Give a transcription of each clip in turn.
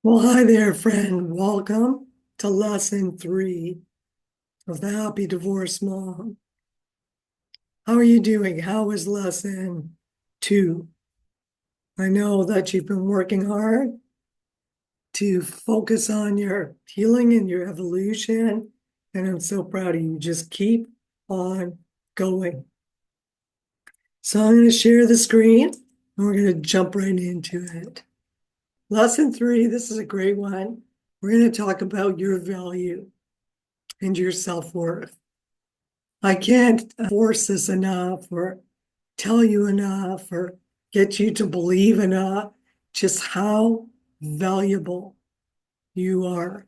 Well, hi there, friend. Welcome to lesson 3 of the Happy Divorce Mom. How are you doing? How was lesson 2? I know that you've been working hard to focus on your healing and your evolution, and I'm so proud of you. Just keep on going. So I'm going to share the screen and we're going to jump right into it. Lesson 3, this is a great one. We're going to talk about your value and your self-worth. I can't force this enough or tell you enough or get you to believe enough just how valuable you are.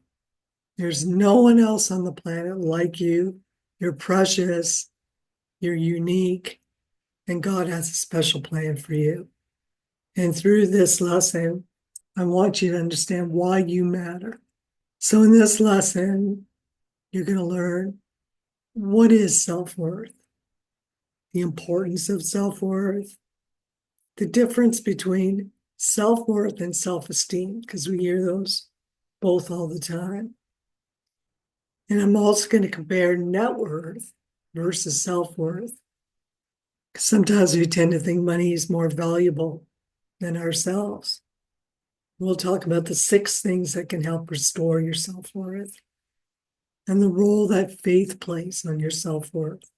There's no one else on the planet like you. You're precious, you're unique, and God has a special plan for you. And through this lesson, I want you to understand why you matter. So in this lesson, you're going to learn what is self-worth, the importance of self-worth, the difference between self-worth and self-esteem, because we hear those both all the time. And I'm also going to compare net worth versus self-worth. Sometimes we tend to think money is more valuable than ourselves. We'll talk about the 6 things that can help restore your self-worth and the role that faith plays on your self-worth.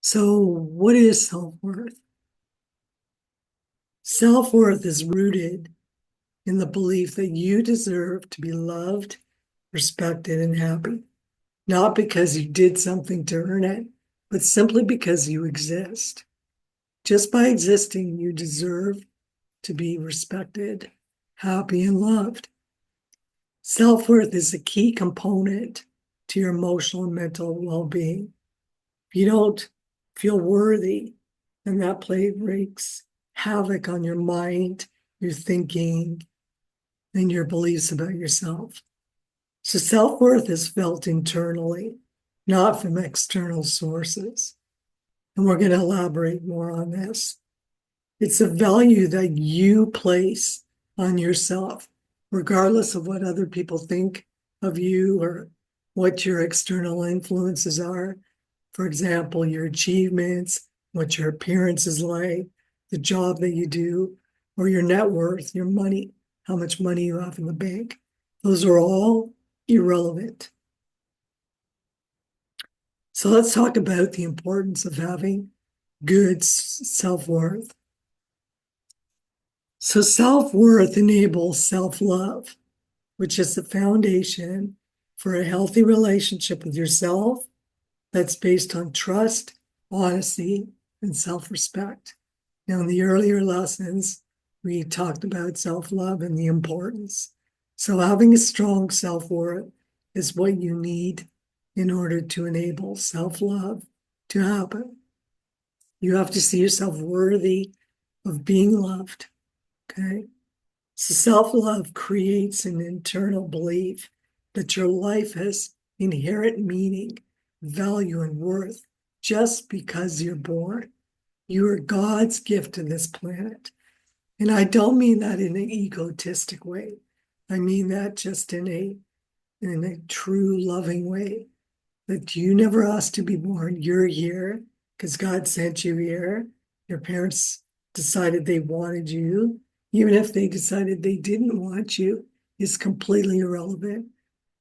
So, what is self-worth? Self-worth is rooted in the belief that you deserve to be loved, respected, and happy, not because you did something to earn it, but simply because you exist. Just by existing, you deserve to be respected, happy, and loved. Self-worth is a key component to your emotional and mental well-being. If you don't feel worthy, then that wreaks havoc on your mind, your thinking, and your beliefs about yourself. So self-worth is felt internally, not from external sources. And we're going to elaborate more on this. It's a value that you place on yourself, regardless of what other people think of you or what your external influences are. For example, your achievements, what your appearance is like, the job that you do, or your net worth, your money, how much money you have in the bank. Those are all irrelevant. So let's talk about the importance of having good self-worth. So self-worth enables self-love, which is the foundation for a healthy relationship with yourself that's based on trust, honesty, and self-respect. Now, in the earlier lessons, we talked about self-love and the importance. So having a strong self-worth is what you need in order to enable self-love to happen. You have to see yourself worthy of being loved, okay? So self-love creates an internal belief that your life has inherent meaning, value, and worth just because you're born. You are God's gift to this planet. And I don't mean that in an egotistic way. I mean that just in a true loving way. That you never asked to be born. You're here because God sent you here. Your parents decided they wanted you. Even if they decided they didn't want you, is completely irrelevant.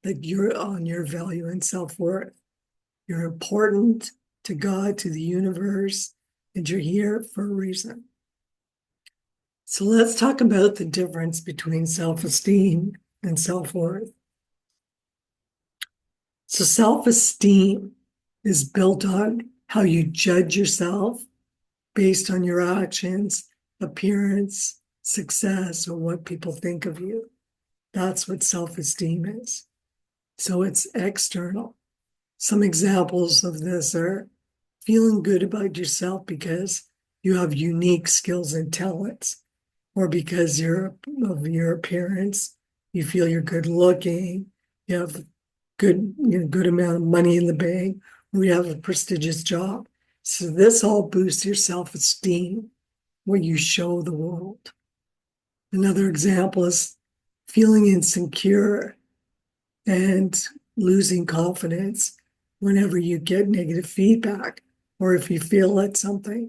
That you're on your value and self-worth. You're important to God, to the universe, and you're here for a reason. So let's talk about the difference between self-esteem and self-worth. So self-esteem is built on how you judge yourself based on your actions, appearance, success, or what people think of you. That's what self-esteem is. So it's external. Some examples of this are feeling good about yourself because you have unique skills and talents, or because of your appearance, you feel you're good looking, you have good amount of money in the bank, or you have a prestigious job. So this all boosts your self-esteem when you show the world. Another example is feeling insecure and losing confidence whenever you get negative feedback or if you feel at something.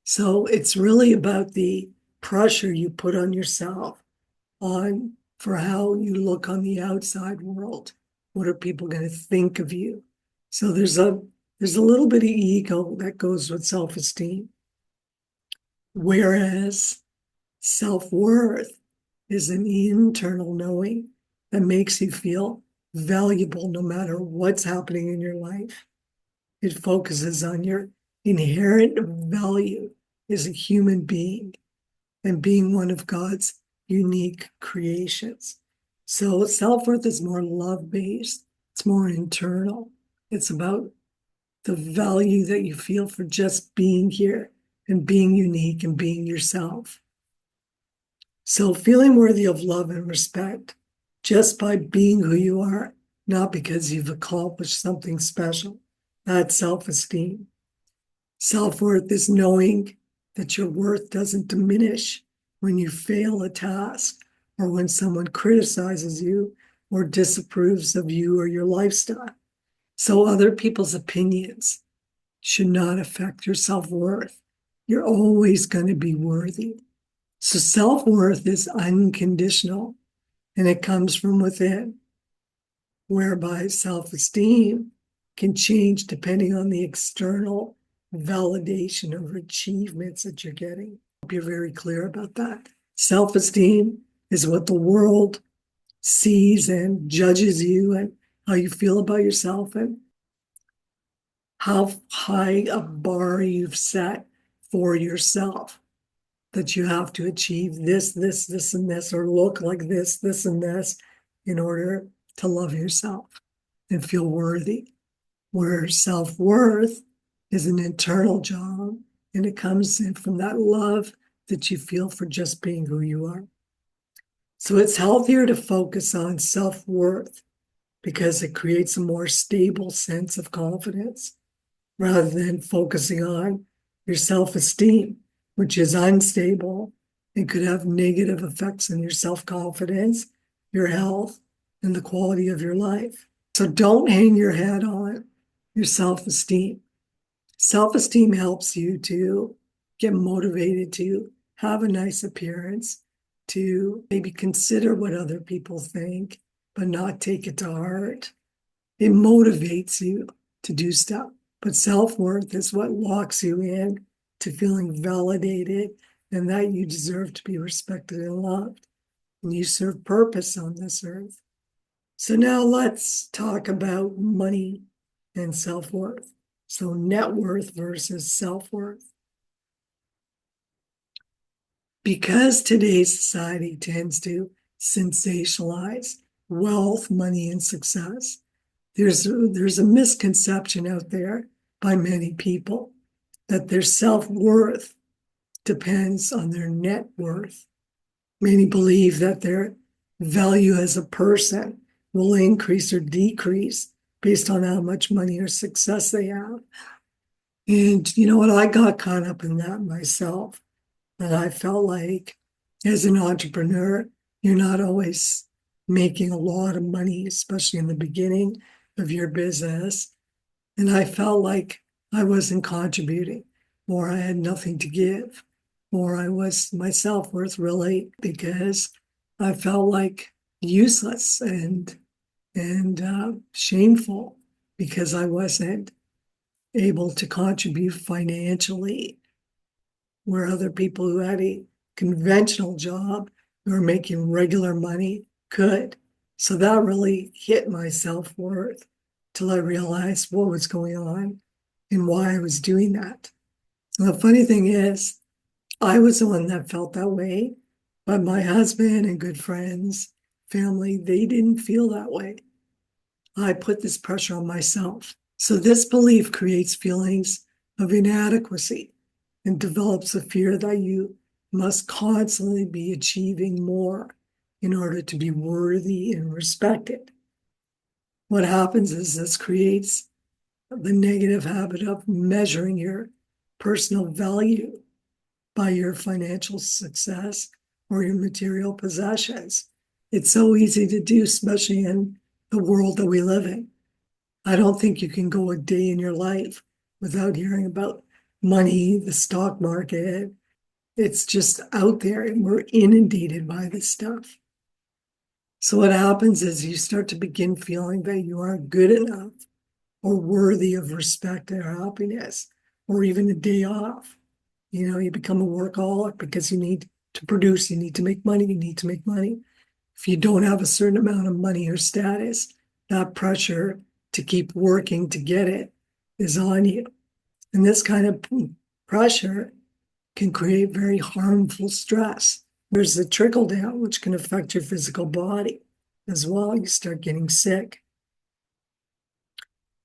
So it's really about the pressure you put on yourself on for how you look on the outside world. What are people going to think of you? So there's a little bit of ego that goes with self-esteem. Whereas self-worth is an internal knowing that makes you feel valuable no matter what's happening in your life. It focuses on your inherent value as a human being and being one of God's unique creations. So self-worth is more love-based. It's more internal. It's about the value that you feel for just being here and being unique and being yourself. So feeling worthy of love and respect just by being who you are, not because you've accomplished something special. That's self-esteem. Self-worth is knowing that your worth doesn't diminish when you fail a task or when someone criticizes you or disapproves of you or your lifestyle. So other people's opinions should not affect your self-worth. You're always going to be worthy. So self-worth is unconditional and it comes from within, whereby self-esteem can change depending on the external validation of achievements that you're getting. I hope you're very clear about that. Self-esteem is what the world sees and judges you and how you feel about yourself and how high a bar you've set for yourself, that you have to achieve this, and this, or look like this, and this in order to love yourself and feel worthy. Where self-worth is an internal job and it comes in from that love that you feel for just being who you are. So it's healthier to focus on self-worth because it creates a more stable sense of confidence rather than focusing on your self-esteem, which is unstable and could have negative effects on your self-confidence, your health, and the quality of your life. So don't hang your head on your self-esteem. Self-esteem helps you to get motivated to have a nice appearance, to maybe consider what other people think, but not take it to heart. It motivates you to do stuff. But self-worth is what locks you in to feeling validated and that you deserve to be respected and loved. And you serve purpose on this earth. So now let's talk about money and self-worth. So net worth versus self-worth. Because today's society tends to sensationalize wealth, money, and success, there's a misconception out there by many people that their self-worth depends on their net worth. Many believe that their value as a person will increase or decrease based on how much money or success they have. And you know what? I got caught up in that myself. And I felt like as an entrepreneur, you're not always making a lot of money, especially in the beginning of your business. And I felt like I wasn't contributing, or I had nothing to give, or I was my self-worth really because I felt like useless and shameful because I wasn't able to contribute financially, where other people who had a conventional job who were making regular money could. So that really hit my self-worth till I realized what was going on and why I was doing that. And the funny thing is, I was the one that felt that way, but my husband and good friends, family, they didn't feel that way. I put this pressure on myself. So this belief creates feelings of inadequacy and develops a fear that you must constantly be achieving more in order to be worthy and respected. What happens is this creates the negative habit of measuring your personal value by your financial success or your material possessions. It's so easy to do, especially in the world that we live in. I don't think you can go a day in your life without hearing about money, the stock market. It's just out there and we're inundated by this stuff. So what happens is you start to begin feeling that you aren't good enough or worthy of respect or happiness or even a day off. You become a workaholic because you need to produce, you need to make money, you need to make money. If you don't have a certain amount of money or status, that pressure to keep working to get it is on you. And this kind of pressure can create very harmful stress. There's the trickle down, which can affect your physical body as well. You start getting sick.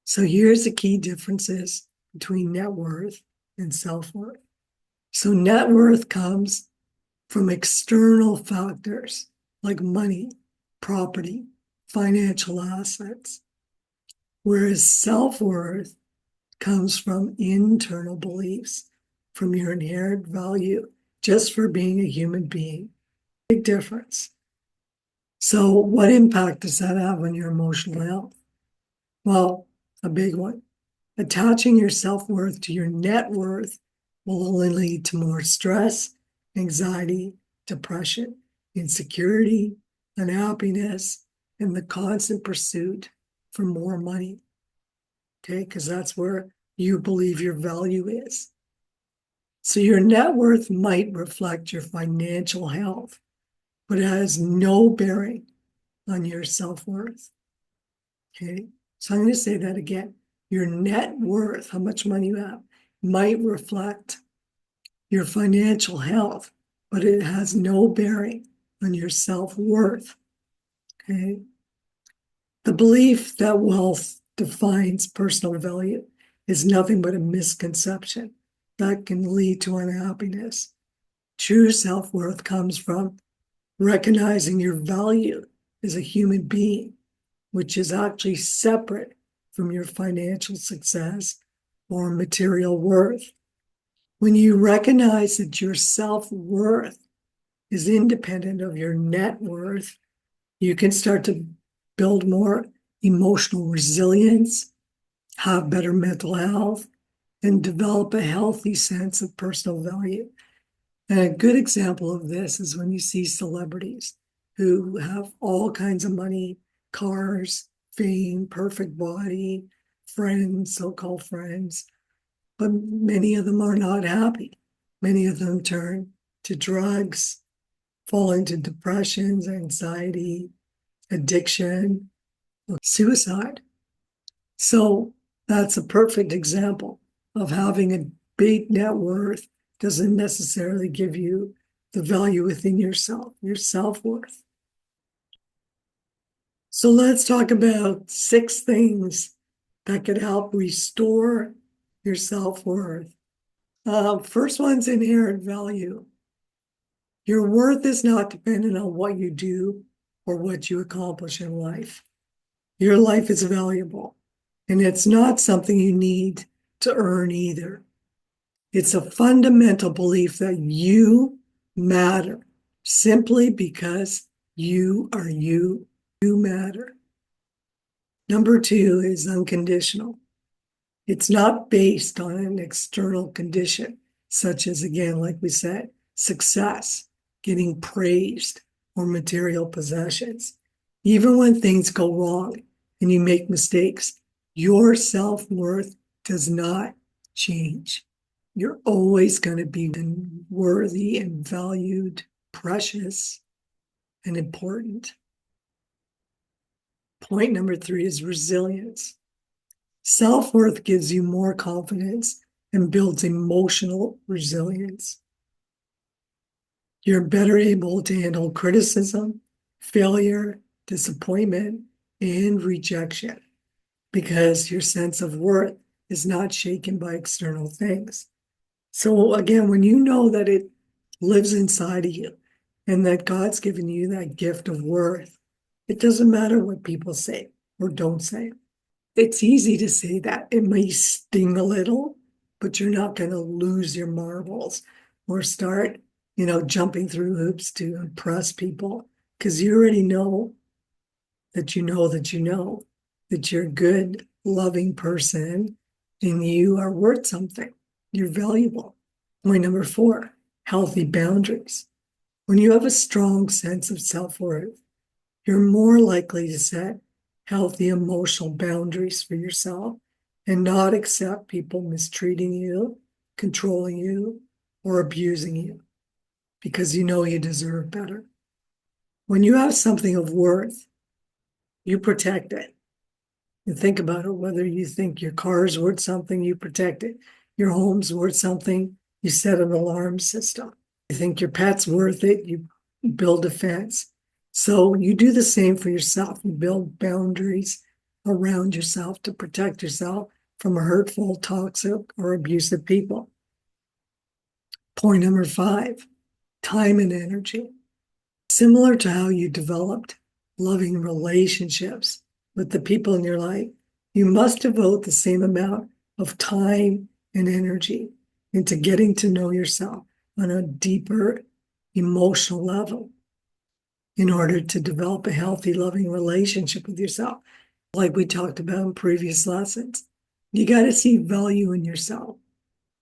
So here's the key differences between net worth and self-worth. So net worth comes from external factors like money, property, financial assets, whereas self-worth comes from internal beliefs, from your inherent value just for being a human being. Big difference. So what impact does that have on your emotional health? Well, a big one. Attaching your self-worth to your net worth will only lead to more stress, anxiety, depression, insecurity, unhappiness, and the constant pursuit for more money. Okay, because that's where you believe your value is. So your net worth might reflect your financial health, but it has no bearing on your self-worth. Okay, so I'm going to say that again. Your net worth, how much money you have, might reflect your financial health, but it has no bearing on your self-worth. Okay, the belief that wealth defines personal value is nothing but a misconception that can lead to unhappiness. True self-worth comes from recognizing your value as a human being, which is actually separate from your financial success or material worth. When you recognize that your self-worth is independent of your net worth, you can start to build more emotional resilience, have better mental health, and develop a healthy sense of personal value. And a good example of this is when you see celebrities who have all kinds of money, cars, fame, perfect body, friends, so-called friends, but many of them are not happy. Many of them turn to drugs, fall into depressions, anxiety, addiction, or suicide. So that's a perfect example of having a big net worth doesn't necessarily give you the value within yourself, your self-worth. So let's talk about 6 things that could help restore your self-worth. First one's inherent value. Your worth is not dependent on what you do or what you accomplish in life. Your life is valuable, and it's not something you need to earn either. It's a fundamental belief that you matter simply because you are you. You matter. Number 2 is unconditional. It's not based on an external condition, such as, again, like we said, success, getting praised, or material possessions. Even when things go wrong and you make mistakes, your self-worth does not change. You're always going to be worthy and valued, precious, and important. Point number 3 is resilience. Self-worth gives you more confidence and builds emotional resilience. You're better able to handle criticism, failure, disappointment, and rejection because your sense of worth is not shaken by external things. So again, when you know that it lives inside of you and that God's given you that gift of worth, it doesn't matter what people say or don't say. It's easy to say that. It may sting a little, but you're not going to lose your marbles or start jumping through hoops to impress people, because you already know that that you're a good, loving person and you are worth something. You're valuable. Point number 4, healthy boundaries. When you have a strong sense of self-worth, you're more likely to set healthy emotional boundaries for yourself and not accept people mistreating you, controlling you, or abusing you, because you know you deserve better. When you have something of worth, you protect it. You think about it, whether you think your car is worth something, you protect it. Your home's worth something, you set an alarm system. You think your pet's worth it, you build a fence. So you do the same for yourself. You build boundaries around yourself to protect yourself from hurtful, toxic, or abusive people. Point number 5, time and energy. Similar to how you developed loving relationships with the people in your life, you must devote the same amount of time and energy into getting to know yourself on a deeper emotional level in order to develop a healthy, loving relationship with yourself. Like we talked about in previous lessons, you got to see value in yourself.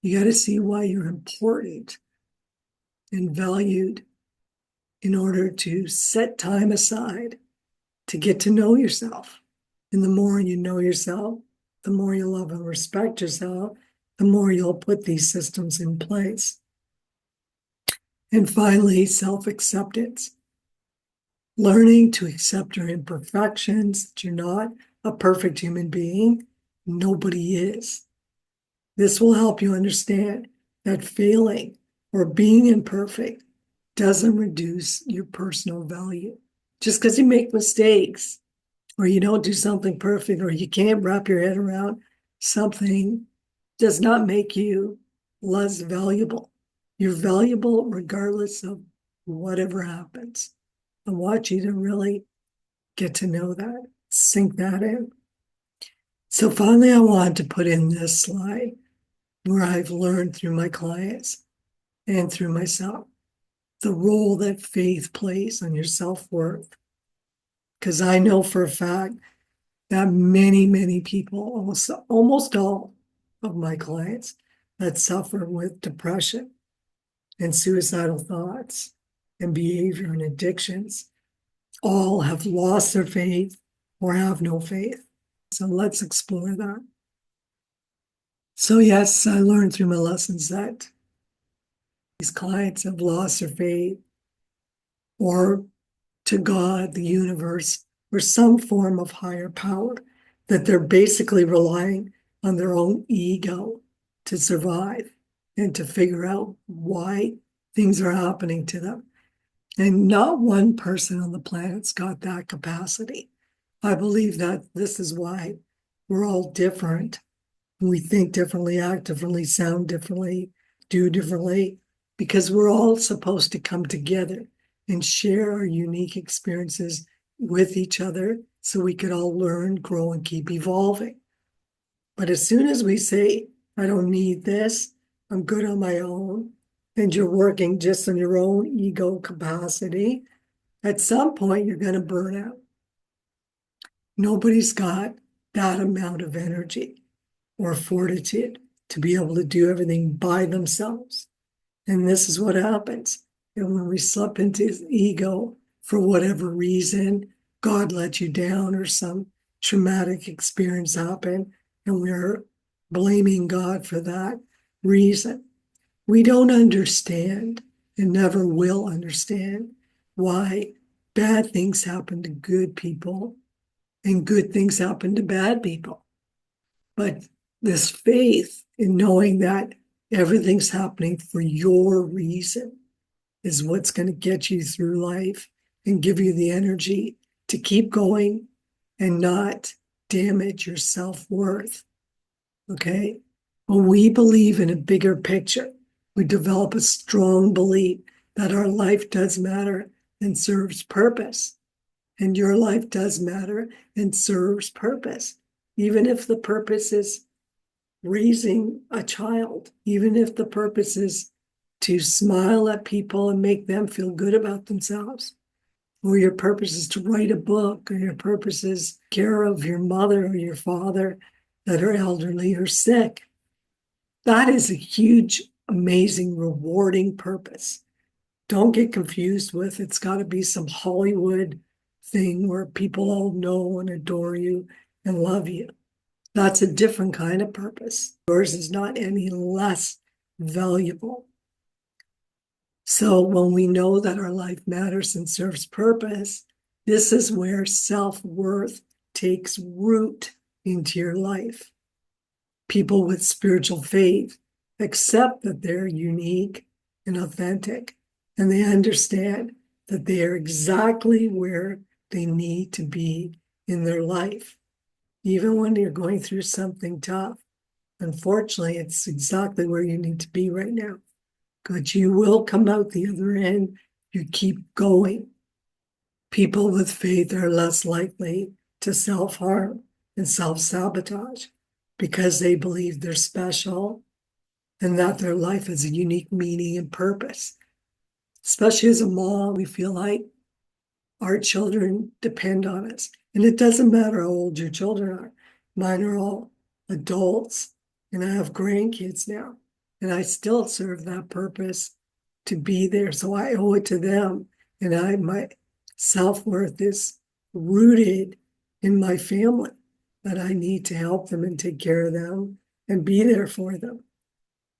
You got to see why you're important and valued in order to set time aside to get to know yourself. And the more you know yourself, the more you love and respect yourself, the more you'll put these systems in place. And finally, self-acceptance. Learning to accept your imperfections, that you're not a perfect human being. Nobody is. This will help you understand that failing or being imperfect doesn't reduce your personal value. Just because you make mistakes or you don't do something perfect or you can't wrap your head around something does not make you less valuable. You're valuable regardless of whatever happens. I want you to really get to know that, sink that in. So finally, I want to put in this slide where I've learned through my clients and through myself the role that faith plays on your self-worth. Because I know for a fact that many people, almost all of my clients that suffer with depression and suicidal thoughts and behavior and addictions all have lost their faith or have no faith. So let's explore that. So yes, I learned through my lessons that these clients have lost their faith or to God, the universe, or some form of higher power, that they're basically relying on their own ego to survive and to figure out why things are happening to them. And not one person on the planet's got that capacity. I believe that this is why we're all different. We think differently, act differently, sound differently, do differently, because we're all supposed to come together and share our unique experiences with each other so we could all learn, grow, and keep evolving. But as soon as we say, I don't need this, I'm good on my own, and you're working just on your own ego capacity, at some point you're going to burn out. Nobody's got that amount of energy or fortitude to be able to do everything by themselves. And this is what happens. And when we slip into ego for whatever reason, God let you down or some traumatic experience happened, and we're blaming God for that reason. We don't understand and never will understand why bad things happen to good people and good things happen to bad people. But this faith in knowing that everything's happening for your reason is what's going to get you through life and give you the energy to keep going and not damage your self-worth. Okay? When we believe in a bigger picture, we develop a strong belief that our life does matter and serves purpose. And your life does matter and serves purpose, even if the purpose is raising a child, even if the purpose is to smile at people and make them feel good about themselves, or your purpose is to write a book, or your purpose is care of your mother or your father that are elderly or sick. That is a huge, amazing, rewarding purpose. Don't get confused with it's got to be some Hollywood thing where people all know and adore you and love you. That's a different kind of purpose. Yours is not any less valuable. So when we know that our life matters and serves purpose, this is where self-worth takes root into your life. People with spiritual faith accept that they're unique and authentic, and they understand that they are exactly where they need to be in their life. Even when you're going through something tough, unfortunately, it's exactly where you need to be right now. But you will come out the other end. You keep going. People with faith are less likely to self-harm and self-sabotage because they believe they're special and that their life has a unique meaning and purpose. Especially as a mom, we feel like our children depend on us. And it doesn't matter how old your children are. Mine are all adults, and I have grandkids now. And I still serve that purpose to be there. So I owe it to them. And my self-worth is rooted in my family, that I need to help them and take care of them and be there for them.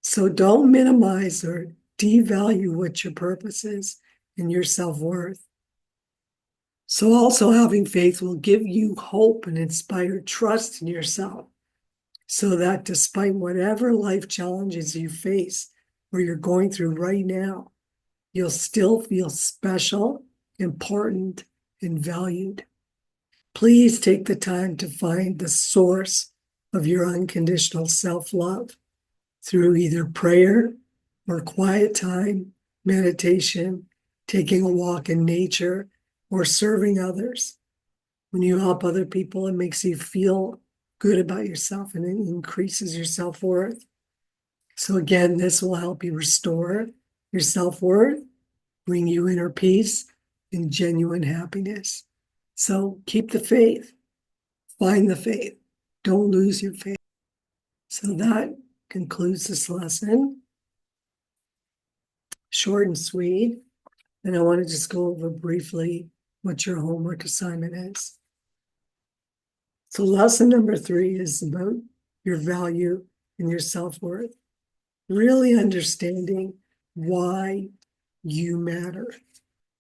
So don't minimize or devalue what your purpose is and your self-worth. So also having faith will give you hope and inspire trust in yourself, so that despite whatever life challenges you face or you're going through right now, you'll still feel special, important, and valued. Please take the time to find the source of your unconditional self-love through either prayer or quiet time, meditation, taking a walk in nature, or serving others. When you help other people, it makes you feel good about yourself and it increases your self-worth. So again, this will help you restore your self-worth, bring you inner peace and genuine happiness. So keep the faith, find the faith, don't lose your faith. So that concludes this lesson. Short and sweet. And I want to just go over briefly what your homework assignment is. So lesson number 3 is about your value and your self-worth. Really understanding why you matter.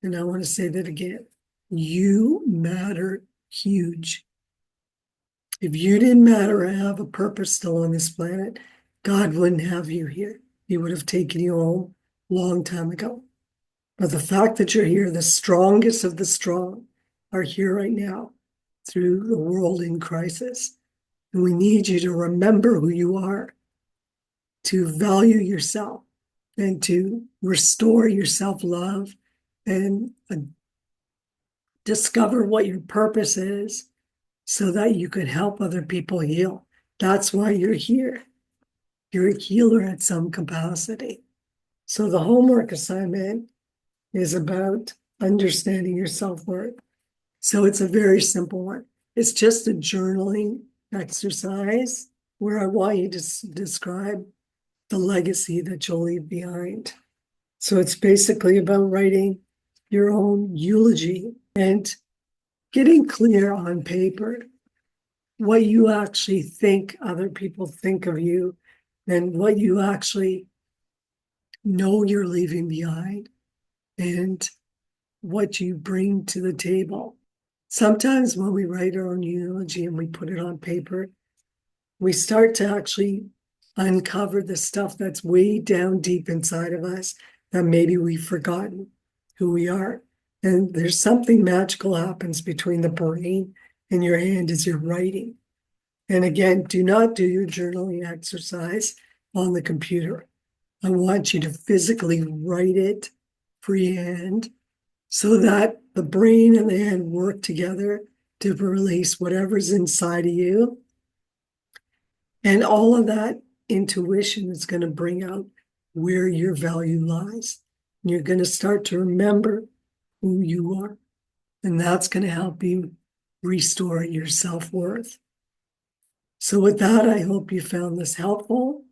And I want to say that again. You matter huge. If you didn't matter or have a purpose still on this planet, God wouldn't have you here. He would have taken you home a long time ago. But the fact that you're here, the strongest of the strong are here right now through the world in crisis. And we need you to remember who you are, to value yourself, and to restore your self-love and discover what your purpose is so that you can help other people heal. That's why you're here. You're a healer at some capacity. So the homework assignment is about understanding your self-worth. So it's a very simple one. It's just a journaling exercise where I want you to describe the legacy that you'll leave behind. So it's basically about writing your own eulogy and getting clear on paper what you actually think other people think of you and what you actually know you're leaving behind and what you bring to the table. Sometimes when we write our own eulogy and we put it on paper, we start to actually uncover the stuff that's way down deep inside of us that maybe we've forgotten who we are. And there's something magical happens between the brain and your hand as you're writing. And again, do not do your journaling exercise on the computer. I want you to physically write it freehand so that the brain and the hand work together to release whatever's inside of you. And all of that intuition is going to bring out where your value lies. And you're going to start to remember who you are. And that's going to help you restore your self-worth. So with that, I hope you found this helpful.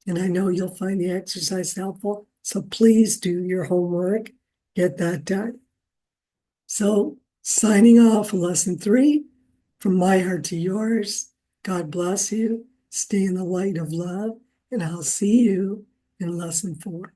And I know you'll find the exercise helpful. So please do your homework, get that done. So signing off lesson 3, from my heart to yours. God bless you. Stay in the light of love. And I'll see you in lesson 4.